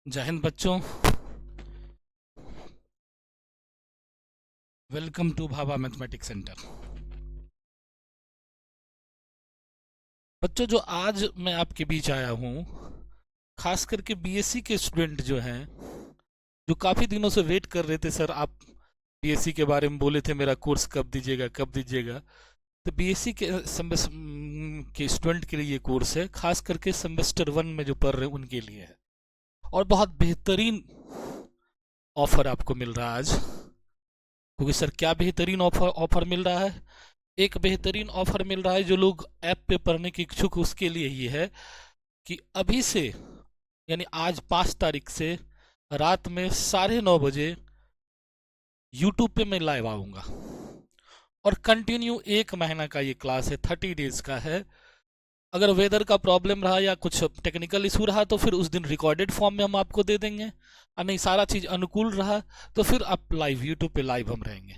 जय हिंद बच्चों। Welcome to Bhabha mathematics centre. बच्चों, जो आज मैं आपके बीच आया हूँ, खास करके बीएससी के स्टूडेंट जो हैं, जो काफ़ी दिनों से वेट कर रहे थे, सर आप बीएससी के बारे में बोले थे, मेरा कोर्स कब दीजिएगा कब दीजिएगा। तो बीएससी के स्टूडेंट के लिए ये कोर्स है, खास करके सेमेस्टर 1 में जो पढ़ रहे हैं उनके लिए है। और बहुत बेहतरीन ऑफर आपको मिल रहा है आज। क्योंकि सर क्या बेहतरीन ऑफर ऑफर मिल रहा है? एक बेहतरीन ऑफर मिल रहा है जो लोग ऐप पे पढ़ने के इच्छुक, उसके लिए ही है कि अभी से, यानी आज 5 तारीख से रात में 9:30 बजे यूट्यूब पे मैं लाइव आऊँगा और कंटिन्यू 1 महीना का ये क्लास है, 30 डेज का है। अगर वेदर का प्रॉब्लम रहा या कुछ टेक्निकल इशू रहा तो फिर उस दिन रिकॉर्डेड फॉर्म में हम आपको दे देंगे, और नहीं सारा चीज़ अनुकूल रहा तो फिर आप लाइव यूट्यूब पे लाइव हम रहेंगे।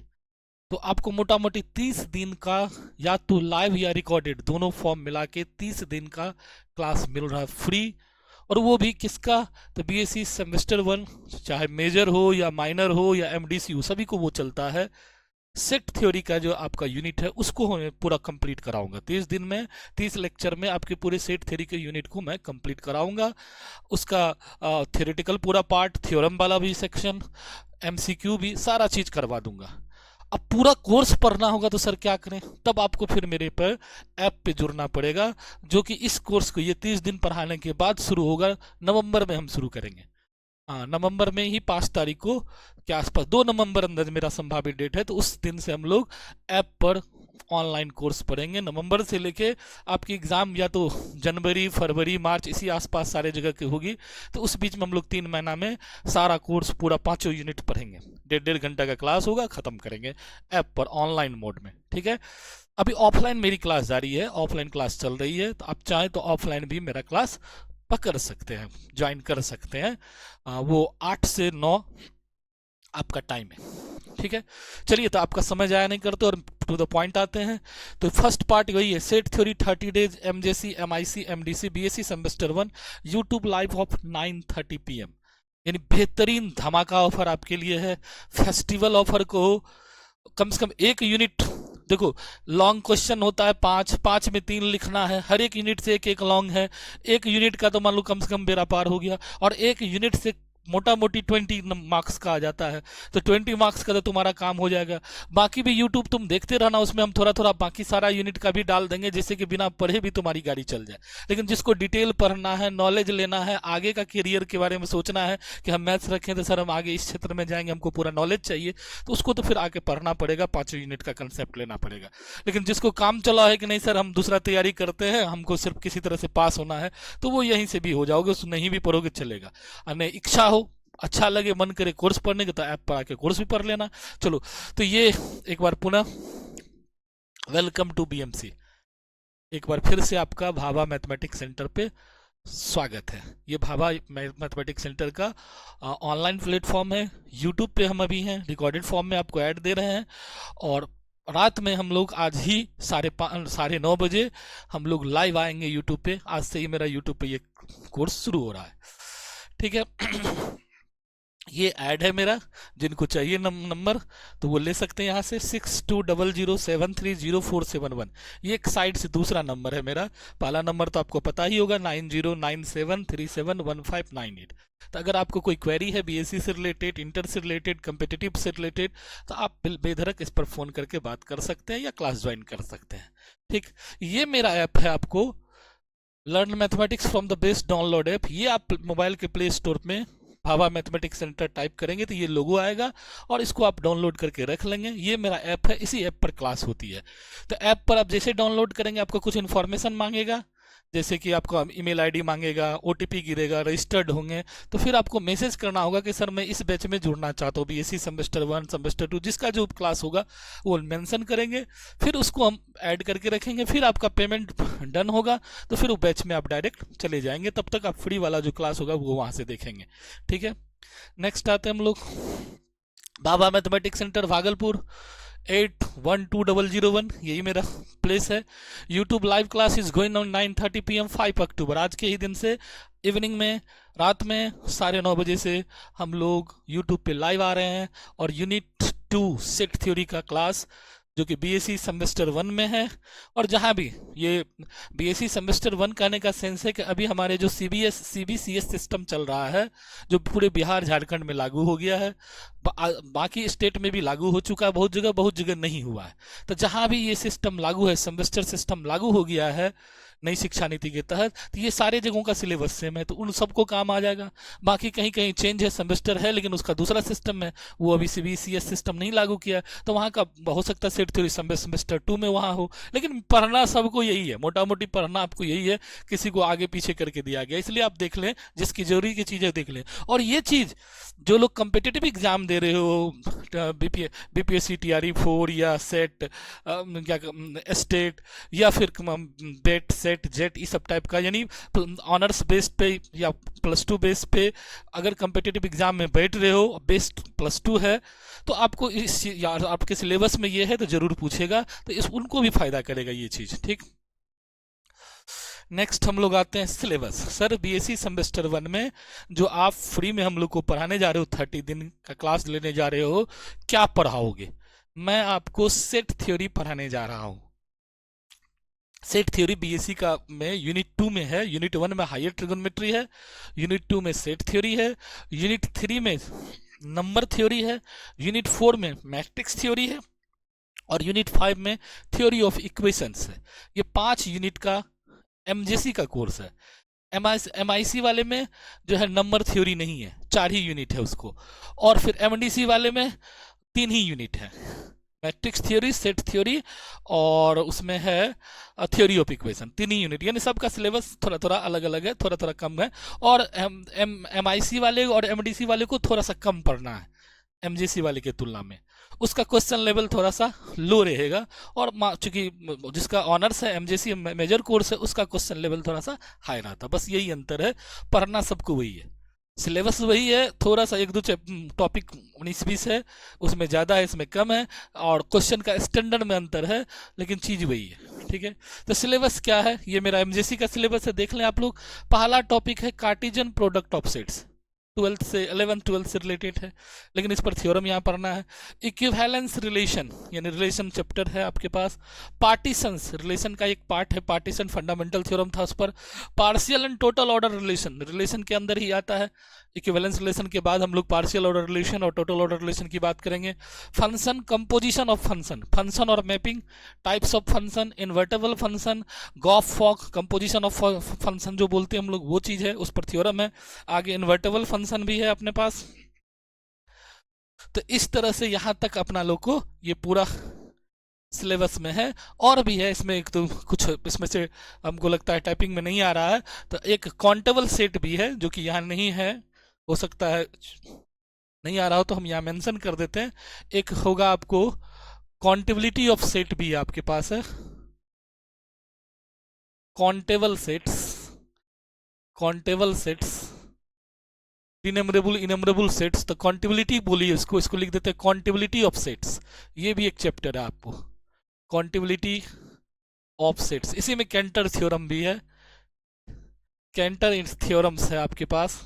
तो आपको मोटा मोटी 30 दिन का, या तो लाइव या रिकॉर्डेड दोनों फॉर्म मिला के 30 दिन का क्लास मिल रहा है फ्री। और वो भी किसका? तो बीएससी सेमेस्टर 1, चाहे मेजर हो या माइनर हो या एमडीसी हो, सभी को वो चलता है। सेट थ्योरी का जो आपका यूनिट है उसको मैं पूरा कंप्लीट कराऊंगा 30 दिन में। 30 लेक्चर में आपके पूरे सेट थ्योरी के यूनिट को मैं कंप्लीट कराऊंगा। उसका थ्योरेटिकल पूरा पार्ट, थ्योरम वाला भी सेक्शन, एमसीक्यू भी, सारा चीज़ करवा दूंगा। अब पूरा कोर्स पढ़ना होगा तो सर क्या करें? तब आपको फिर मेरे पर ऐप पे जुड़ना पड़ेगा, जो कि इस कोर्स को ये 30 दिन पढ़ाने के बाद शुरू होगा। नवंबर में हम शुरू करेंगे। हाँ, नवंबर में ही 5 तारीख को के आसपास, 2 नवंबर अंदर मेरा संभावित डेट है, तो उस दिन से हम लोग ऐप पर ऑनलाइन कोर्स पढ़ेंगे। नवंबर से लेके आपकी एग्ज़ाम या तो जनवरी फरवरी मार्च इसी आसपास सारे जगह की होगी, तो उस बीच में हम लोग 3 महीना में सारा कोर्स पूरा 5 यूनिट पढ़ेंगे। 1.5 घंटा का क्लास होगा, ख़त्म करेंगे ऐप पर ऑनलाइन मोड में। ठीक है। अभी ऑफलाइन मेरी क्लास जारी है, ऑफलाइन क्लास चल रही है, तो आप चाहें तो ऑफलाइन भी मेरा क्लास पकड़ सकते हैं, ज्वाइन कर सकते हैं। वो 8 से 9 आपका टाइम है। ठीक है। चलिए, तो आपका समझ आया नहीं करते और टू द पॉइंट आते हैं। तो फर्स्ट पार्ट वही है, set theory 30 days, MJC MIC MDC BSc semester 1, YouTube live of 9:30 PM। यानी बेहतरीन धमाका ऑफर आपके लिए है। फेस्टिवल ऑफर को कम से कम एक यूनिट, देखो लॉन्ग क्वेश्चन होता है 5, 5 में 3 लिखना है, हर एक यूनिट से एक एक लॉन्ग है। एक यूनिट का तो मान लो कम से कम बेरा पार हो गया, और एक यूनिट से मोटा मोटी 20 मार्क्स का आ जाता है, तो 20 मार्क्स का तो तुम्हारा काम हो जाएगा। बाकी भी यूट्यूब तुम देखते रहना, उसमें हम थोड़ा थोड़ा बाकी सारा यूनिट का भी डाल देंगे, जिससे कि बिना पढ़े भी तुम्हारी गाड़ी चल जाए। लेकिन जिसको डिटेल पढ़ना है, नॉलेज लेना है, आगे का करियर के बारे में सोचना है कि हम मैथ्स रखें तो सर हम आगे इस क्षेत्र में जाएंगे, हमको पूरा नॉलेज चाहिए, तो उसको तो फिर आगे पढ़ना पड़ेगा, 5 यूनिट का कंसेप्ट लेना पड़ेगा। लेकिन जिसको काम चला है कि नहीं सर हम दूसरा तैयारी करते हैं, हमको सिर्फ किसी तरह से पास होना है, तो वो यहीं से भी हो जाओगे, उस नहीं भी पढ़ोगे चलेगा। और नहीं इच्छा हो, अच्छा लगे, मन करे कोर्स पढ़ने के, तो ऐप पर आके कोर्स भी पढ़ लेना। चलो, तो ये एक बार पुनः वेलकम टू बीएमसी, एक बार फिर से आपका भाभा मैथमेटिक्स सेंटर पे स्वागत है। ये भाभा मैथमेटिक्स सेंटर का ऑनलाइन प्लेटफॉर्म है। यूट्यूब पे हम अभी हैं, रिकॉर्डेड फॉर्म में आपको ऐड दे रहे हैं, और रात में हम लोग आज ही 9:30 बजे हम लोग लाइव आएंगे यूट्यूब पे। आज से ही मेरा यूट्यूब पे ये कोर्स शुरू हो रहा है। ठीक है। ये ऐड है मेरा, जिनको चाहिए नंबर तो वो ले सकते हैं यहाँ से, 6200730471। ये एक साइड से दूसरा नंबर है मेरा। पहला नंबर तो आपको पता ही होगा, 9097371598। तो अगर आपको कोई क्वेरी है बीएससी से रिलेटेड, इंटर से रिलेटेड, कम्पिटिटिव से रिलेटेड, तो आप बेधड़क इस पर फ़ोन करके बात कर सकते हैं या क्लास ज्वाइन कर सकते हैं। ठीक, ये मेरा ऐप है, आपको learn mathematics from the best download app. ये आप मोबाइल के प्ले स्टोर में भाभा मैथमेटिक्स सेंटर टाइप करेंगे तो ये लोगो आएगा, और इसको आप डाउनलोड करके रख लेंगे। ये मेरा ऐप है, इसी ऐप पर क्लास होती है। तो ऐप पर आप जैसे डाउनलोड करेंगे, आपको कुछ इन्फॉर्मेशन मांगेगा, जैसे कि आपको ईमेल आईडी मांगेगा, ओटीपी गिरेगा, रजिस्टर्ड होंगे, तो फिर आपको मैसेज करना होगा कि सर मैं इस बैच में जुड़ना चाहता हूँ, बीएससी सेमेस्टर 1 सेमेस्टर 2, जिसका जो क्लास होगा वो मेंशन करेंगे, फिर उसको हम ऐड करके रखेंगे। फिर आपका पेमेंट डन होगा तो फिर वो बैच में आप डायरेक्ट चले जाएंगे। तब तक आप फ्री वाला जो क्लास होगा वो वहाँ से देखेंगे। ठीक है। नेक्स्ट आते हैं हम लोग भाभा मैथमेटिक्स सेंटर भागलपुर। 812001, यही मेरा प्लेस है। YouTube live class is going on 9:30 PM 5 अक्टूबर, आज के ही दिन से इवनिंग में, रात में 9:30 बजे से हम लोग यूट्यूब पे लाइव आ रहे हैं। और यूनिट 2 सेट थ्योरी का क्लास जो कि बीएससी सेमेस्टर 1 में है। और जहाँ भी ये बीएससी सेमेस्टर 1 कहने का सेंस है कि अभी हमारे जो सीबीसीएस सिस्टम चल रहा है, जो पूरे बिहार झारखंड में लागू हो गया है, बाकी स्टेट में भी लागू हो चुका है, बहुत जगह नहीं हुआ है। तो जहाँ भी ये सिस्टम लागू है, सेमेस्टर सिस्टम लागू हो गया है नई शिक्षा नीति के तहत, तो ये सारे जगहों का सिलेबस सेम है, तो उन सबको काम आ जाएगा। बाकी कहीं कहीं चेंज है, सेमेस्टर है लेकिन उसका दूसरा सिस्टम है, वो अभी सीबीसीएस सिस्टम नहीं लागू किया, तो वहाँ का हो सकता है सेट थ्योरी सेमेस्टर 2 में वहाँ हो, लेकिन पढ़ना सबको यही है, मोटा मोटी पढ़ना आपको यही है, किसी को आगे पीछे करके दिया गया। इसलिए आप देख लें, जिसकी जरूरी की चीज़ें देख लें। और ये चीज़ जो लोग कम्पिटिटिव एग्जाम दे रहे हो, बीपीएससी टीआरई 4 या सेट क्या स्टेट या फिर बेट सेट जेट, इस सब टाइप का, यानी ऑनर्स बेस्ड पे या +2 बेस पे अगर कम्पिटिटिव एग्जाम में बैठ रहे हो, बेस्ड +2 है, तो आपको इस यार आपके सिलेबस में ये है तो जरूर पूछेगा, तो इस उनको भी फायदा करेगा ये चीज़। ठीक, नेक्स्ट हम लोग आते हैं सिलेबस। सर बीएससी सेमेस्टर 1 में जो आप फ्री में हम लोग को पढ़ाने जा रहे हो, 30 दिन का क्लास लेने जा रहे हो, क्या पढ़ाओगे? मैं आपको सेट थ्योरी पढ़ाने जा रहा हूँ। सेट थ्योरी बीएससी का में यूनिट 2 में है। यूनिट 1 में हायर ट्रिगोनोमेट्री है, यूनिट 2 में सेट थ्योरी है, यूनिट 3 में नंबर थ्योरी है, यूनिट 4 में मैट्रिक्स थ्योरी है, और यूनिट 5 में थ्योरी ऑफ इक्वेशंस है। ये 5 यूनिट का एमजेसी का कोर्स है। एमआईसी वाले में जो है नंबर थ्योरी नहीं है, 4 ही यूनिट है उसको। और फिर एमडीसी वाले में 3 ही यूनिट है, मैट्रिक्स थ्योरी, सेट थ्योरी, और उसमें है theory of equation, 3 he unit. यानी सबका सिलेबस थोड़ा थोड़ा अलग अलग है, थोड़ा थोड़ा कम है। और एमआईसी वाले और एमडीसी वाले को थोड़ा सा कम पढ़ना है एमजेसी वाले के तुलना में, उसका क्वेश्चन लेवल थोड़ा सा लो रहेगा। और चूंकि जिसका ऑनर्स है, एमजेसी मेजर कोर्स है, उसका क्वेश्चन लेवल थोड़ा सा हाई रहता है। बस यही अंतर है, पढ़ना सबको वही है, सिलेबस वही है, थोड़ा सा 1-2 टॉपिक 19-20 है, उसमें ज़्यादा है, इसमें कम है, और क्वेश्चन का स्टैंडर्ड में अंतर है, लेकिन चीज़ वही है। ठीक है, तो सिलेबस क्या है? ये मेरा एमजेसी का सिलेबस है, देख लें आप लोग। पहला टॉपिक है Cartesian product of sets, 12th से 11th 12th से रिलेटेड है, लेकिन इस पर थ्योरम यहाँ पढ़ना है। इक्विवेलेंस रिलेशन, यानी रिलेशन चैप्टर है आपके पास। पार्टीशंस, रिलेशन का एक पार्ट है, पार्टीशन फंडामेंटल थ्योरम था उस पर। Partial and total order relation, relation के अंदर ही आता है। इक्विवेलेंस रिलेशन के बाद हम लोग पार्शियल ऑर्डर रिलेशन और टोटल ऑर्डर रिलेशन की बात करेंगे। Function, composition of function, function और mapping, types of function, invertible function, gof fog, composition of function जो बोलते हैं हम लोग, वो चीज़ है, उस पर थ्योरम है। आगे इन्वर्टेबल फंक्शन भी है अपने पास। तो इस तरह से यहाँ तक अपना लोग को ये पूरा सिलेबस में है। और भी है इसमें, एक तो कुछ इसमें से हमको लगता है टाइपिंग में नहीं आ रहा है, तो एक काउंटेबल सेट भी है जो कि यहाँ नहीं है, हो सकता है नहीं आ रहा हो तो हम यहाँ मेंशन कर देते हैं। एक होगा आपको काउंटेबिलिटी ऑफ सेट भी आपके पास है, काउंटेबल सेट्स, इनमरेबल सेट्स, तो काउंटेबिलिटी बोलिए इसको लिख देते हैं काउंटेबिलिटी ऑफ सेट्स। ये भी एक चैप्टर है आपको, काउंटेबिलिटी ऑफ सेट्स। इसी में कैंटर थ्योरम भी है, कैंटर थ्योरम्स है आपके पास,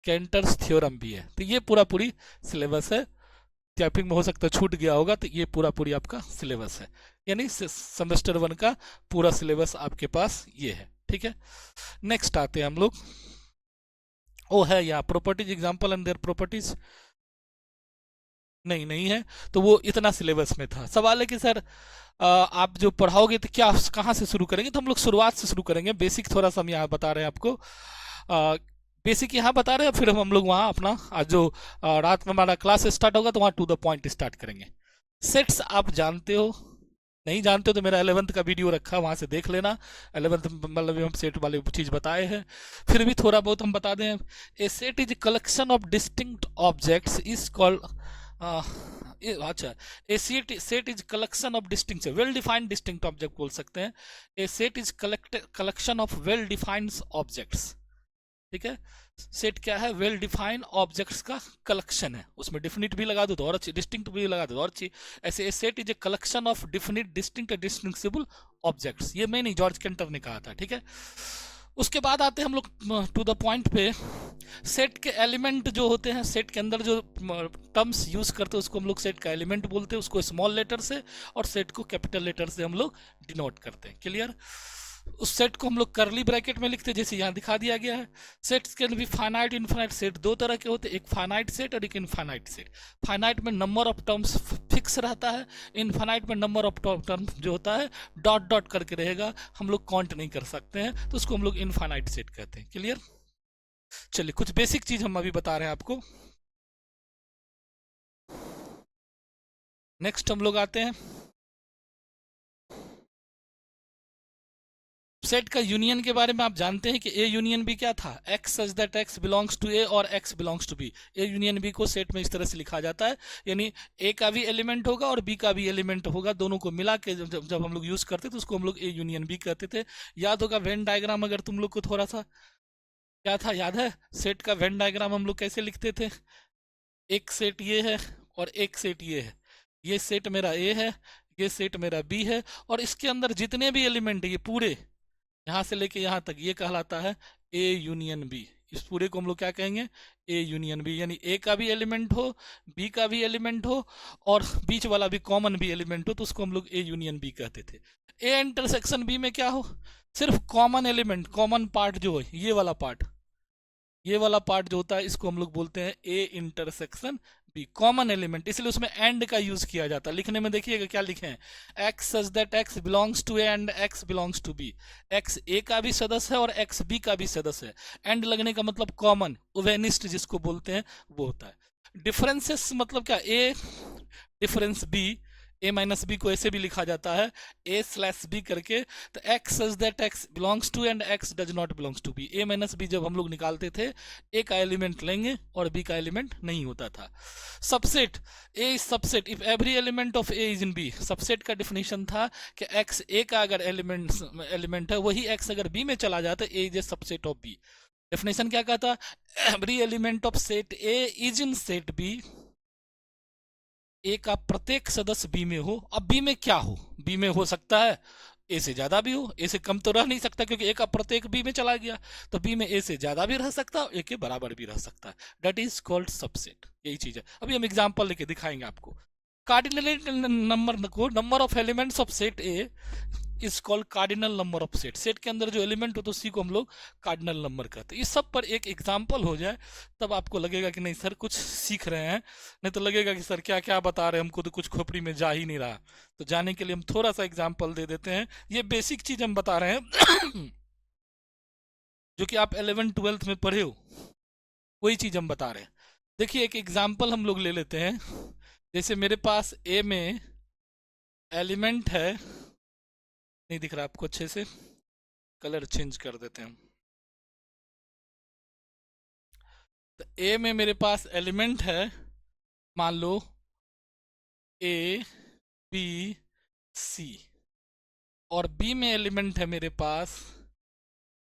कैंटर्स थ्योरम भी है। तो ये पूरी सिलेबस है, टाइपिंग में हो सकता है छूट गया होगा, तो ये पूरी आपका सिलेबस है, यानी सेमेस्टर 1 का पूरा सिलेबस आपके पास ये है। ठीक है, नेक्स्ट आते हैं हम लोग, वो है यहाँ properties, example and their properties. नहीं है, तो वो इतना सिलेबस में था। सवाल है कि सर आप जो पढ़ाओगे तो क्या कहाँ से शुरू करेंगे? तो हम लोग शुरुआत से शुरू करेंगे, बेसिक थोड़ा सा हम यहाँ बता रहे हैं आपको, बेसिक यहाँ बता रहे हैं, फिर हम लोग वहाँ अपना आज जो रात में हमारा क्लास स्टार्ट होगा तो वहाँ टू द पॉइंट स्टार्ट करेंगे। सेट्स आप जानते हो, नहीं जानते हो तो मेरा 11th का वीडियो रखा, वहाँ से देख लेना। 11th मतलब हम सेट वाले चीज़ बताए हैं, फिर भी थोड़ा बहुत हम बता दें। A set is collection of distinct objects is called, अच्छा, a set is collection of distinct, well defined distinct object बोल सकते हैं। A set is collection of well defined objects. ठीक है, सेट क्या है? वेल डिफाइंड ऑब्जेक्ट्स का कलेक्शन है। उसमें डिफिनिट भी लगा दो तो और अच्छी, डिस्टिंक्ट भी लगा दो तो और अच्छी। ऐसे set is a collection of definite distinct distinguishable objects. ये मैं नहीं, जॉर्ज केंटर ने कहा था, ठीक है। उसके बाद आते हैं हम लोग टू द पॉइंट पे। सेट के एलिमेंट जो होते हैं, सेट के अंदर जो टर्म्स यूज करते हैं उसको हम लोग सेट का एलिमेंट बोलते हैं, उसको स्मॉल लेटर से, और सेट को कैपिटल लेटर से हम लोग डिनोट करते हैं। क्लियर? उस सेट को हम लोग करली ब्रैकेट में लिखते हैं, जैसे यहाँ दिखा दिया गया है। Sets can be finite infinite. Set दो तरह के होते हैं, एक फाइनाइट सेट और एक इनफाइनाइट सेट। फाइनाइट में नंबर ऑफ टर्म्स फिक्स रहता है, इनफाइनाइट में नंबर ऑफ टर्म्स जो होता है डॉट डॉट करके रहेगा, हम लोग काउंट नहीं कर सकते हैं, तो उसको हम लोग इनफाइनाइट सेट कहते हैं। क्लियर? चलिए, कुछ बेसिक चीज हम अभी बता रहे हैं आपको। नेक्स्ट हम लोग आते हैं सेट का यूनियन के बारे में। आप जानते हैं कि ए यूनियन बी क्या था? X such that X belongs to A और X belongs to B. A union B को सेट में इस तरह से लिखा जाता है, यानी ए का भी एलिमेंट होगा और बी का भी एलिमेंट होगा, दोनों को मिला के जब हम लोग यूज करते तो उसको हम लोग ए यूनियन बी कहते थे। याद होगा वेन डायग्राम, अगर तुम लोग को थोड़ा सा क्या था याद है? सेट का वेन डायग्राम हम लोग कैसे लिखते थे? एक सेट ये है और एक सेट ये है। ये सेट मेरा ए है, ये सेट मेरा बी है, और इसके अंदर जितने भी एलिमेंट है ये पूरे यहां से लेके यहां तक, ये कहलाता है ए यूनियन बी। इस पूरे को हम लोग क्या कहेंगे? A union B. यानी ए का भी एलिमेंट हो, बी का भी एलिमेंट हो, और बीच वाला भी कॉमन भी एलिमेंट हो, तो उसको हम लोग ए यूनियन बी कहते थे। ए इंटरसेक्शन बी में क्या हो? सिर्फ कॉमन एलिमेंट, कॉमन पार्ट जो है, ये वाला पार्ट, ये वाला पार्ट जो होता है, इसको हम लोग बोलते हैं A intersection B, common element. इसलिए उसमें एंड का यूज किया जाता है। लिखने में देखिएगा क्या लिखे हैं, X such that X belongs to A and X belongs to B. X A का भी सदस्य है और एक्स बी का भी सदस्य है। एंड लगने का मतलब कॉमन, ओवेनिस्ट जिसको बोलते हैं वो होता है। डिफरेंसेस मतलब क्या? ए difference B, A minus B को ऐसे भी लिखा जाता है ए स्लैश बी करके। तो X such that X belongs to and X does not belongs to B. A minus B जब हम लोग निकालते थे, ए का एलिमेंट लेंगे और बी का एलिमेंट नहीं होता था। Subset, A is subset if every element of A is in B. Subset का डिफिनेशन था कि एक्स ए का अगर एलिमेंट है, वही एक्स अगर बी में चला जाता है, A is a subset of B. Definition क्या कहता? Every element of set A is in set B. A का प्रत्येक सदस्य बी में हो। अब बी में क्या हो? बी में हो सकता है ए से ज्यादा भी हो, ए से कम तो रह नहीं सकता, क्योंकि ए का प्रत्येक बी में चला गया। तो बी में ए से ज्यादा भी रह सकता है, ए के बराबर भी रह सकता है। That is called subset. यही चीज है। अभी हम एग्जांपल लेके दिखाएंगे आपको। कार्डिनल नंबर को, number of elements of set A is called cardinal number of set. Set के अंदर जो एलिमेंट हो तो उसी को हम लोग कार्डिनल नंबर कहते हैं। इस सब पर एक एग्जांपल हो जाए तब आपको लगेगा कि नहीं सर कुछ सीख रहे हैं, नहीं तो लगेगा कि सर क्या क्या बता रहे हैं, हमको तो कुछ खोपड़ी में जा ही नहीं रहा। तो जाने के लिए हम थोड़ा सा एग्जांपल दे देते हैं। ये बेसिक चीज हम बता रहे हैं जो कि आप 11th-12th में पढ़े हो, वही चीज हम बता रहे हैं। देखिए एक एग्जाम्पल हम लोग ले लेते हैं। जैसे मेरे पास ए में एलिमेंट है, नहीं दिख रहा आपको अच्छे से, कलर चेंज कर देते हैं। तो ए में मेरे पास एलिमेंट है, मान लो ए बी सी, और बी में एलिमेंट है मेरे पास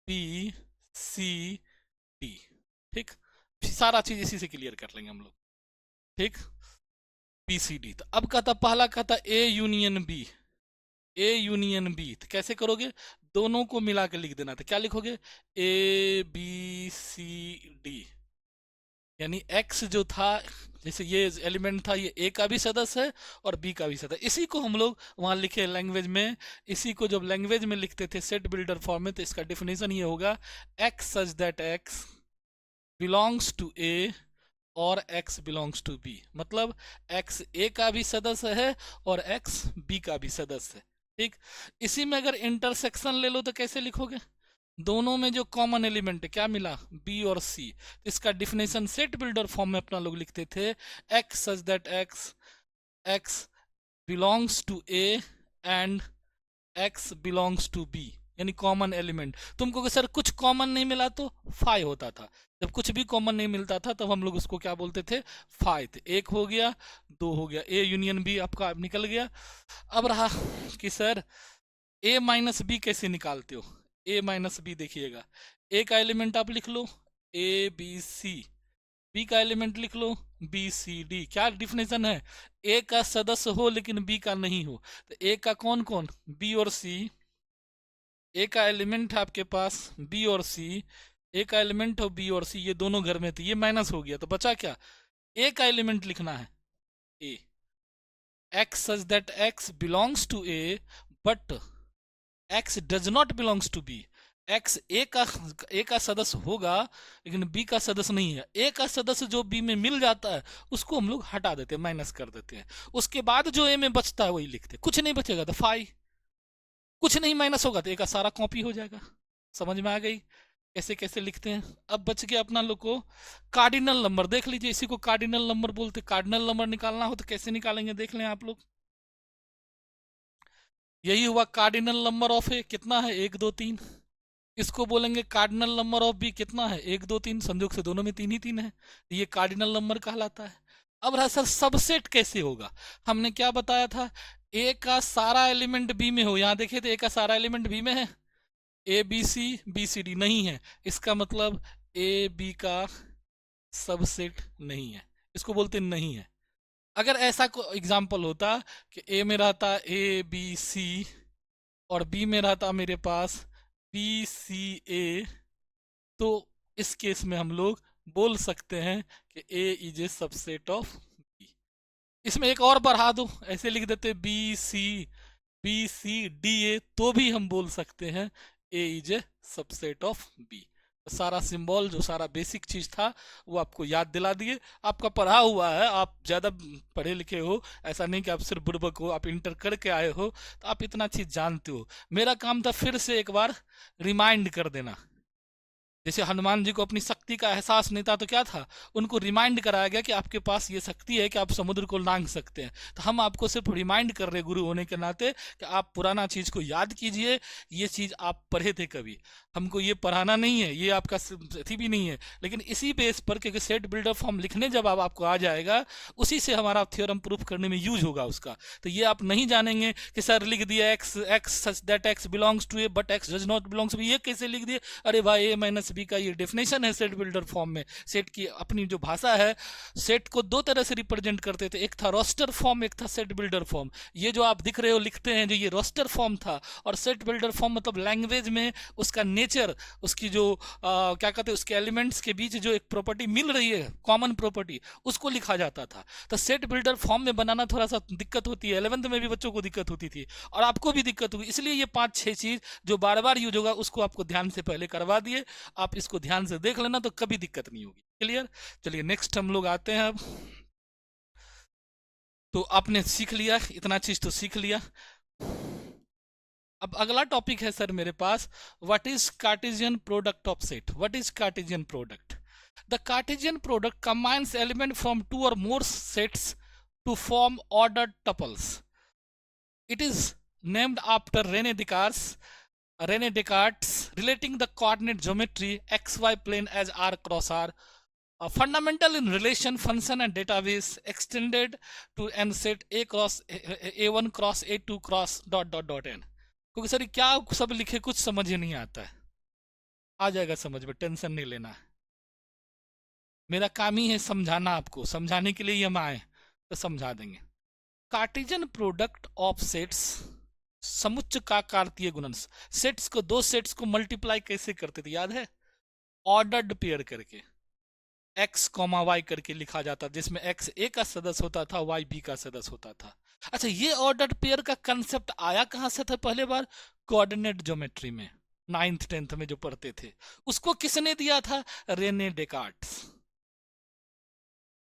बी सी डी। ठीक, सारा चीज इसी से क्लियर कर लेंगे हम लोग। ठीक, बी सी डी। तो अब कहता, पहला कहता A union B. A union B तो कैसे करोगे? दोनों को मिला के लिख देना। तो क्या लिखोगे? ए बी सी डी, यानी x जो था, जैसे ये एलिमेंट था, ये a का भी सदस्य है और b का भी सदस्य। इसी को हम लोग वहां लिखे लैंग्वेज में, इसी को जब लैंग्वेज में लिखते थे सेट बिल्डर फॉर्म में, तो इसका डिफिनेशन ये होगा, x such that x belongs to a और x बिलोंग्स टू b। मतलब x a का भी सदस्य है और x b का भी सदस्य है। ठीक, इसी में अगर इंटरसेक्शन ले लो तो कैसे लिखोगे? दोनों में जो कॉमन एलिमेंट है क्या मिला? बी और सी। इसका डिफिनेशन सेट बिल्डर फॉर्म में अपना लोग लिखते थे, X such that X belongs to A and X belongs to B, यानी कॉमन एलिमेंट। तुमको सर कुछ कॉमन नहीं मिला तो फाई होता था। जब कुछ भी कॉमन नहीं मिलता था तब हम लोग उसको क्या बोलते थे? फाई। तो एक हो गया, दो हो गया, ए यूनियन बी आपका निकल गया। अब रहा कि सर ए माइनस बी कैसे निकालते हो? ए माइनस बी देखिएगा, ए का एलिमेंट आप लिख लो ए बी सी, बी का एलिमेंट लिख लो बी सी डी। क्या डिफिनेशन है? ए का सदस्य हो लेकिन बी का नहीं हो। तो ए का कौन कौन? बी और सी। ए का एलिमेंट है आपके पास बी और सी, ए का एलिमेंट हो बी और सी, ये दोनों घर में थे, ये माइनस हो गया, तो बचा क्या? ए का एलिमेंट लिखना है A, X such that X belongs to A but X does not belongs to B. X A का सदस्य होगा लेकिन बी का सदस्य नहीं है। ए का सदस्य जो बी में मिल जाता है उसको हम लोग हटा देते हैं, माइनस कर देते हैं। उसके बाद जो ए में बचता है वही लिखते हैं। कुछ नहीं बचेगा तो फाई, कुछ नहीं माइनस होगा तो ए का सारा कॉपी हो जाएगा। समझ में आ गई कैसे कैसे लिखते हैं? अब बच गया अपना लोग को कार्डिनल नंबर। देख लीजिए, इसी को कार्डिनल नंबर बोलते। कार्डिनल नंबर निकालना हो तो कैसे निकालेंगे देख लें आप लोग। यही हुआ कार्डिनल नंबर ऑफ ए, कितना है? 1 2 3। इसको बोलेंगे कार्डिनल नंबर ऑफ बी, कितना है? 1 2 3। संयोग से दोनों में 3 ही 3 है, ये कार्डिनल नंबर कहलाता है। अब रहा सर सबसेट कैसे होगा? हमने क्या बताया था? ए का सारा एलिमेंट बी में हो। यहां देखिए तो ए का सारा एलिमेंट बी में है, ए बी सी डी नहीं है, इसका मतलब ए बी का सबसेट नहीं है, इसको बोलते नहीं है। अगर ऐसा कोई एग्जाम्पल होता कि ए में रहता ए बी सी और बी में रहता मेरे पास बी सी ए, तो इस केस में हम लोग बोल सकते हैं कि A is a subset of B. इसमें एक और बढ़ा दो, ऐसे लिख देते बी सी डी ए, तो भी हम बोल सकते हैं A is a subset of B. सारा सिंबल जो सारा बेसिक चीज था वो आपको याद दिला दिए। आपका पढ़ा हुआ है, आप ज्यादा पढ़े लिखे हो, ऐसा नहीं कि आप सिर्फ बुड़बक हो, आप इंटर करके आए हो तो आप इतना चीज जानते हो। मेरा काम था फिर से एक बार रिमाइंड कर देना। जैसे हनुमान जी को अपनी शक्ति का एहसास नहीं था तो क्या था, उनको रिमाइंड कराया गया कि आपके पास ये शक्ति है कि आप समुद्र को लांघ सकते हैं। तो हम आपको सिर्फ रिमाइंड कर रहे गुरु होने के नाते कि आप पुराना चीज को याद कीजिए, ये चीज आप पढ़े थे कभी। हमको ये पढ़ाना नहीं है, ये आपका अथी भी नहीं है, लेकिन इसी बेस पर, क्योंकि सेट बिल्डर फॉर्म लिखने जब आपको आ जाएगा उसी से हमारा थ्योरम प्रूफ करने में यूज होगा उसका। तो ये आप नहीं जानेंगे कि सर लिख दिया X X such that X belongs to A but X does not belongs to B, ये कैसे लिख दिए? अरे भाई ए माइनस बी का ये डेफिनेशन है सेट बिल्डर फॉर्म में। सेट की अपनी जो भाषा है, सेट को दो तरह से रिप्रेजेंट करते थे, एक था रोस्टर फॉर्म, एक था सेट बिल्डर फॉर्म। ये जो आप दिख रहे हो लिखते हैं जो ये रोस्टर फॉर्म था, और सेट बिल्डर फॉर्म मतलब लैंग्वेज में उसका नेचर, उसकी जो क्या कहते हैं उसके एलिमेंट्स के बीच जो एक प्रॉपर्टी मिल रही है, कॉमन प्रॉपर्टी, उसको लिखा जाता था। तो सेट बिल्डर फॉर्म में बनाना थोड़ा सा दिक्कत होती है, 11th में भी बच्चों को दिक्कत होती थी और आपको भी दिक्कत होगी। इसलिए ये 5 6 चीज जो बार बार यूज होगा उसको आपको ध्यान से पहले करवा दिए। आप इसको ध्यान से देख लेना तो कभी दिक्कत नहीं होगी। क्लियर? चलिए नेक्स्ट हम लोग आते हैं अब। तो आपने सीख लिया, इतना चीज तो सीख लिया। अब अगला टॉपिक है सर मेरे पास, what is Cartesian product of set. What is Cartesian product? The Cartesian product combines element from 2 or more sets to form ordered tuples. It is named after Rene Descartes, relating the coordinate geometry xy plane as r cross r, fundamental in relation function and database, extended to n set a cross a1 cross a2 cross dot dot dot n। क्योंकि sir क्या सब लिखे कुछ समझ ही नहीं आता है, आ जाएगा समझ में, टेंशन नहीं लेना है। मेरा काम ही है समझाना, आपको समझाने के लिए ही हम आए, तो समझा देंगे। कार्टेशियन प्रोडक्ट ऑफ सेट्स, समुच्च का कार्तीय गुणन। सेट्स को, दो सेट्स को मल्टीप्लाई कैसे करते थे याद है? ऑर्डर्ड पेयर करके, एक्स कॉमा वाई करके लिखा जाता, जिसमें एक्स ए का सदस्य होता था, वाई बी का सदस्य होता था। अच्छा, ये ऑर्डर्ड पेयर का कंसेप्ट आया कहां से था? पहले बार कोऑर्डिनेट ज्योमेट्री में, 9th 10th में जो पढ़ते थे। उसको किसने दिया था? Rene Descartes.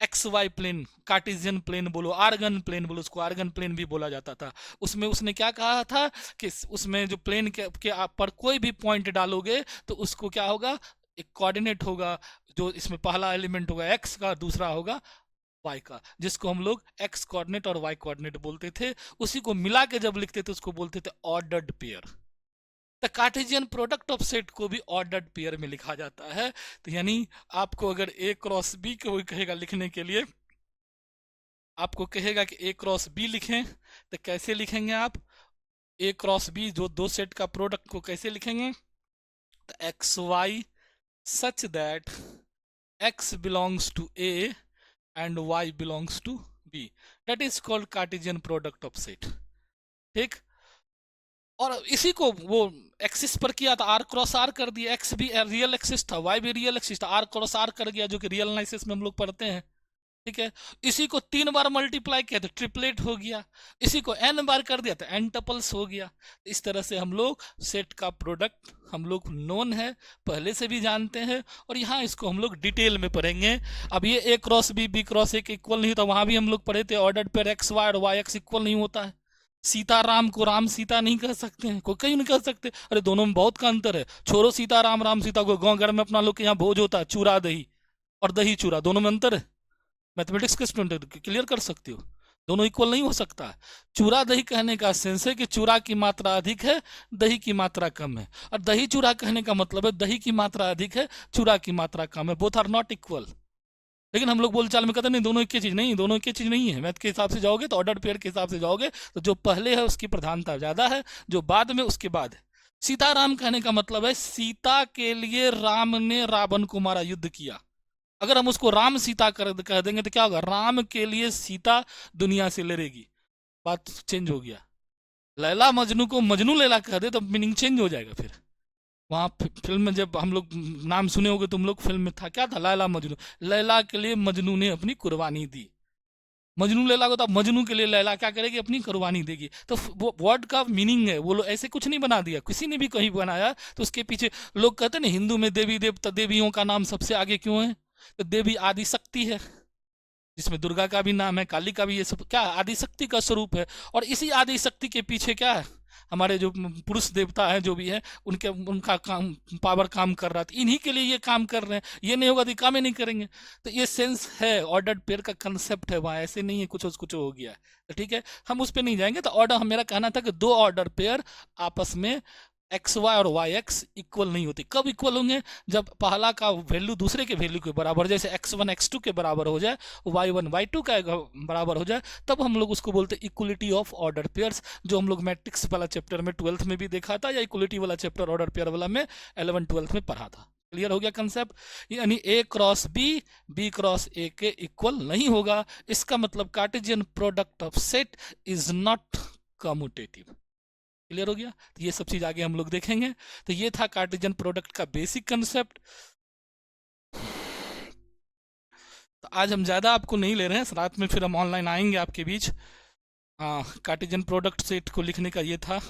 X Y plane, Cartesian plane बोलो, आर्गन प्लेन बोलो, उसको आर्गन प्लेन भी बोला जाता था। उसमें उसने क्या कहा था कि उसमें जो प्लेन के पर कोई भी पॉइंट डालोगे तो उसको क्या होगा? एक कोऑर्डिनेट होगा, जो इसमें पहला एलिमेंट होगा एक्स का, दूसरा होगा वाई का, जिसको हम लोग एक्स कोऑर्डिनेट और वाई कोऑर्डिनेट बोलते थे। उसी को मिला के जब लिखते थे उसको बोलते थे ordered pair. The Cartesian product of set को भी ऑर्डर्ड पेयर में लिखा जाता है। तो यानी आपको अगर ए क्रॉस बी को कहेगा लिखने के लिए, आपको कहेगा कि ए क्रॉस बी लिखें, तो कैसे लिखेंगे आप? ए क्रॉस बी जो दो सेट का प्रोडक्ट को कैसे लिखेंगे? तो X Y such that x belongs to A and y belongs to B. That is called Cartesian product of set. ठीक, और इसी को वो एक्सिस पर किया था, आर क्रॉस आर कर दिया, एक्स भी रियल एक्सिस था, वाई भी रियल एक्सिस था, आर क्रॉस आर कर गया, जो कि रियल एनालिसिस में हम लोग पढ़ते हैं। ठीक है, इसी को 3 बार मल्टीप्लाई किया तो ट्रिपलेट हो गया, इसी को n बार कर दिया तो n टपल्स हो गया। इस तरह से हम लोग सेट का प्रोडक्ट हम लोग नोन है, पहले से भी जानते हैं, और यहाँ इसको हम लोग डिटेल में पढ़ेंगे। अब ये a cross B cross A equal नहीं होता, वहां भी हम लोग पढ़े थे ऑर्डर पेयर एक्स वाई और वाई एक्स इक्वल नहीं होता है। सीताराम को राम सीता नहीं कह सकते हैं, कोई कहीं नहीं कह सकते, अरे दोनों में बहुत का अंतर है। छोड़ो सीताराम राम सीता को, गाँव घर में अपना लोग के यहाँ भोज होता है, चूरा दही और दही चूरा, दोनों में अंतर है। मैथमेटिक्स के स्टूडेंट क्लियर कर सकते हो, दोनों इक्वल नहीं हो सकता है। चूरा दही कहने का सेंस है कि चूरा की मात्रा अधिक है, दही की मात्रा कम है, और दही चूरा कहने का मतलब है दही की मात्रा अधिक है, चूरा की मात्रा कम है, बोथ आर नॉट इक्वल। लेकिन हम लोग बोलचाल में कहते नहीं दोनों एक ही चीज, नहीं, दोनों एक ही चीज नहीं है। मैथ के हिसाब से जाओगे तो ऑर्डर पेयर के हिसाब से जाओगे तो जो पहले है उसकी प्रधानता ज्यादा है, जो बाद में उसके बाद है। सीताराम कहने का मतलब है सीता के लिए राम ने रावण को मारा, युद्ध किया। अगर हम उसको राम सीता कर कह देंगे तो क्या होगा, राम के लिए सीता दुनिया से लड़ेगी, बात चेंज हो गया। लैला मजनू को मजनू लैला कह दे तो मीनिंग चेंज हो जाएगा। फिर वहाँ फिल्म में जब हम लोग नाम सुने होगे तुम लोग, फिल्म में था क्या था, लैला मजनू, लैला के लिए मजनू ने अपनी कुर्बानी दी। मजनू लैला को, तो मजनू के लिए लैला क्या करेगी, अपनी कुर्बानी देगी। तो वो वर्ड का मीनिंग है, वो लोग ऐसे कुछ नहीं बना दिया, किसी ने भी कहीं बनाया तो उसके पीछे लोग कहते हैं ना, हिंदू में देवी देवता देवियों का नाम सबसे आगे क्यों है, तो देवी आदि शक्ति है, जिसमें दुर्गा का भी नाम है, काली का भी, ये सब क्या आदि शक्ति का स्वरूप है। और इसी आदि शक्ति के पीछे क्या है, हमारे जो पुरुष देवता है जो भी है, उनके उनका काम पावर काम कर रहा था, इन्हीं के लिए ये काम कर रहे हैं, ये नहीं होगा तो काम ही नहीं करेंगे। तो ये सेंस है, ऑर्डर पेयर का कंसेप्ट है वहाँ, ऐसे नहीं है कुछ हो गया। तो ठीक है, हम उस पर नहीं जाएंगे। तो ऑर्डर, मेरा कहना था कि दो ऑर्डर पेयर आपस में एक्स वाई और वाई एक्स इक्वल नहीं होती। कब इक्वल होंगे, जब पहला का वैल्यू दूसरे के वैल्यू के बराबर, जैसे एक्स वन एक्स टू के बराबर हो जाए, वाई वन वाई टू का बराबर हो जाए, तब हम लोग उसको बोलते हैं इक्वलिटी ऑफ ऑर्डर पेयर्स, जो हम लोग मैट्रिक्स वाला चैप्टर में 12th में भी देखा था, या इक्वलिटी वाला चैप्टर ऑर्डर पेयर वाला में 11th-12th में पढ़ा था। क्लियर हो गया कंसेप्ट, यानी ए क्रॉस बी क्रॉस ए के इक्वल नहीं होगा। इसका मतलब Cartesian product of set is not commutative. Clear हो गया, तो ये सब चीज आगे हम लोग देखेंगे। तो ये था कार्टेशियन प्रोडक्ट का बेसिक कंसेप्ट। तो आज हम ज़्यादा आपको नहीं ले रहे हैं, रात में फिर हम ऑनलाइन आएंगे आपके बीच। हाँ, कार्टेशियन प्रोडक्ट सेट को लिखने का ये था।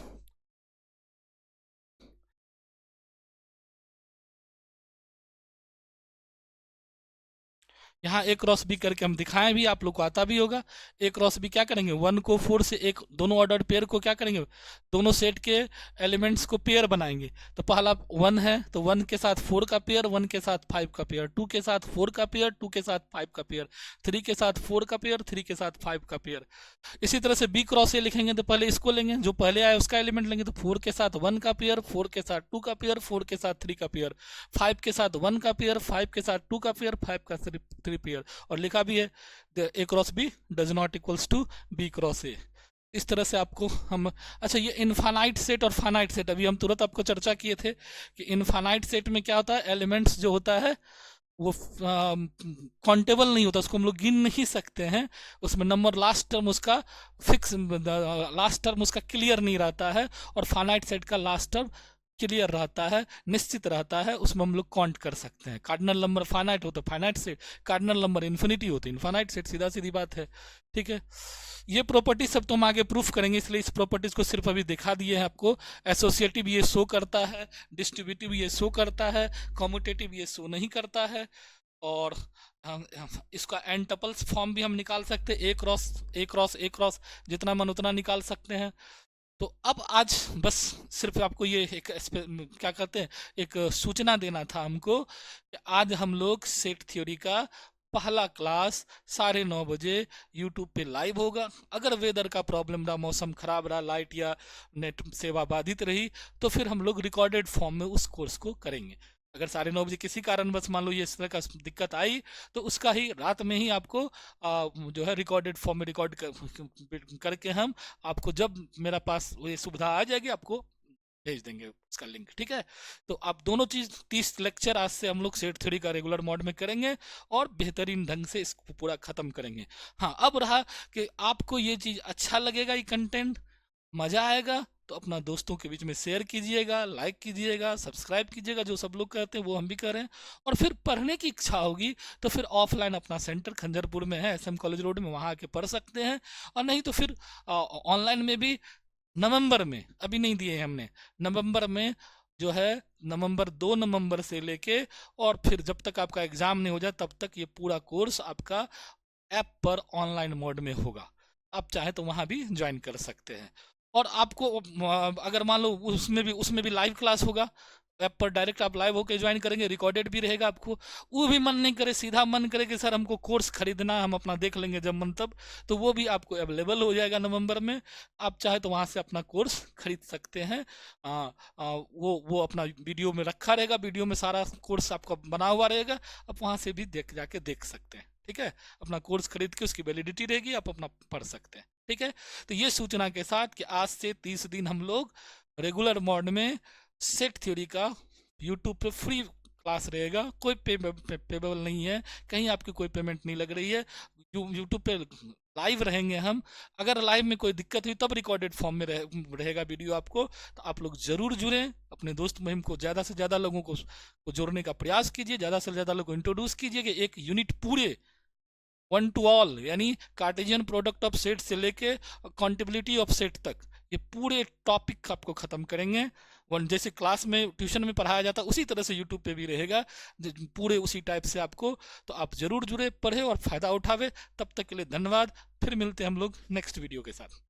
यहाँ ए क्रॉस बी करके हम दिखाएं भी, आप लोग को आता भी होगा। ए क्रॉस बी क्या करेंगे, 1 को 4 से, एक दोनों ऑर्डर पेयर को क्या करेंगे, दोनों सेट के एलिमेंट्स को पेयर बनाएंगे। तो पहला 1 है तो 1 के साथ 4 का पेयर, 1 के साथ 5 का पेयर, 2 के साथ 4 का पेयर, 2 के साथ 5 का पेयर, 3 के साथ 4 का पेयर, 3 के साथ 5 का पेयर। इसी तरह से बी क्रॉस ए लिखेंगे तो पहले इसको लेंगे, जो पहले आया उसका एलिमेंट लेंगे, तो 4 के साथ 1 का पेयर, 4 के साथ 2 का पेयर, 4 के साथ 3 का पेयर, 5 के साथ 1 का पेयर, 5 के साथ 2 का पेयर, 5 का 3 पेयर। और लिखा भी है A cross B does not equals to B cross A. इस तरह से आपको हम, अच्छा ये इनफाइनाइट सेट और फाइनाइट सेट, अभी हम तुरंत आपको चर्चा किए थे कि इनफाइनाइट सेट में क्या होता है, एलिमेंट्स जो होता है वो काउंटेबल नहीं होता, उसको हम लोग गिन नहीं सकते हैं, उसमें नंबर लास्ट टर्म उसका फिक्स, लास्ट टर्म उसका क्लियर नहीं रहता है। और फाइनाइट सेट का लास्ट टर्म क्लियर रहता है, निश्चित रहता है, उसमें हम लोग काउंट कर सकते हैं। कार्डिनल नंबर फाइनाइट होता है finite set, cardinal number infinity होते हैं इनफाइनाइट सेट, सीधा सीधी बात है। ठीक है, ये प्रॉपर्टी सब तो हम आगे प्रूफ करेंगे, इसलिए इस प्रॉपर्टीज को सिर्फ अभी दिखा दिए हैं आपको। एसोसिएटिव ये शो करता है, डिस्ट्रीब्यूटिव ये शो करता है, कम्यूटेटिव ये शो नहीं करता है। और इसका एन टपल्स फॉर्म भी हम निकाल सकते हैं, A cross A cross A cross, जितना मन उतना निकाल सकते हैं। तो अब आज बस सिर्फ आपको ये एक क्या कहते हैं, एक सूचना देना था हमको कि आज हम लोग सेट थ्योरी का पहला क्लास 9:30 बजे यूट्यूब पे लाइव होगा। अगर वेदर का प्रॉब्लम रहा, मौसम खराब रहा, लाइट या नेट सेवा बाधित रही, तो फिर हम लोग रिकॉर्डेड फॉर्म में उस कोर्स को करेंगे। अगर 9:30 बजे किसी कारण बस मान लो ये इस तरह का दिक्कत आई, तो उसका ही रात में ही आपको जो है रिकॉर्डेड फॉर्म में रिकॉर्ड करके हम आपको, जब मेरा पास ये सुविधा आ जाएगी, आपको भेज देंगे उसका लिंक, ठीक है। तो आप दोनों चीज 30 लेक्चर आज से हम लोग सेट थ्योरी का रेगुलर मोड में करेंगे और बेहतरीन ढंग से इसको पूरा खत्म करेंगे। हाँ, अब रहा कि आपको ये चीज अच्छा लगेगा, ये कंटेंट मजा आएगा तो अपना दोस्तों के बीच में शेयर कीजिएगा, लाइक कीजिएगा, सब्सक्राइब कीजिएगा, जो सब लोग करते हैं वो हम भी करें। और फिर पढ़ने की इच्छा होगी तो फिर ऑफलाइन अपना सेंटर खंजरपुर में है, SM कॉलेज रोड में, वहाँ आके पढ़ सकते हैं। और नहीं तो फिर ऑनलाइन में भी नवंबर में, अभी नहीं दिए हैं हमने, नवंबर में जो है, नवंबर 2 नवंबर से लेके और फिर जब तक आपका एग्जाम नहीं हो जाए तब तक ये पूरा कोर्स आपका ऐप पर ऑनलाइन मोड में होगा। आप चाहे तो वहां भी ज्वाइन कर सकते हैं। और आपको अगर मान लो उसमें भी लाइव क्लास होगा, ऐप पर डायरेक्ट आप लाइव होकर ज्वाइन करेंगे, रिकॉर्डेड भी रहेगा आपको। वो भी मन नहीं करे, सीधा मन करे कि सर हमको कोर्स खरीदना है, हम अपना देख लेंगे जब मन तब, तो वो भी आपको अवेलेबल हो जाएगा नवंबर में। आप चाहे तो वहां से अपना कोर्स खरीद सकते हैं। वो अपना वीडियो में रखा रहेगा, वीडियो में सारा कोर्स आपका बना हुआ रहेगा, आप वहां से भी जाके देख सकते हैं, ठीक है। अपना कोर्स खरीद के उसकी वैलिडिटी रहेगी, आप अपना पढ़ सकते हैं, ठीक है। तो ये सूचना के साथ कि आज से 30 दिन हम लोग रेगुलर मोड में सेट थ्योरी का यूट्यूब पे फ्री क्लास रहेगा, कोई पेबल नहीं है, कहीं आपकी कोई पेमेंट नहीं लग रही है। यूट्यूब पे लाइव रहेंगे हम। अगर लाइव में कोई दिक्कत हुई तब रिकॉर्डेड फॉर्म में रहेगा वीडियो आपको। तो आप लोग जरूर जुड़ें, अपने दोस्त मुहिम को ज़्यादा से ज़्यादा लोगों को जोड़ने का प्रयास कीजिए, ज़्यादा से ज़्यादा लोगों को इंट्रोड्यूस कीजिए कि एक यूनिट पूरे 1 to all यानी कार्टेशियन प्रोडक्ट ऑफ सेट से लेके कॉन्टेबिलिटी ऑफ सेट तक, ये पूरे टॉपिक आपको खत्म करेंगे। वन जैसे क्लास में ट्यूशन में पढ़ाया जाता उसी तरह से यूट्यूब पे भी रहेगा, पूरे उसी टाइप से आपको। तो आप जरूर जुड़े, पढ़े और फायदा उठावे। तब तक के लिए धन्यवाद, फिर मिलते हैं हम लोग नेक्स्ट वीडियो के साथ।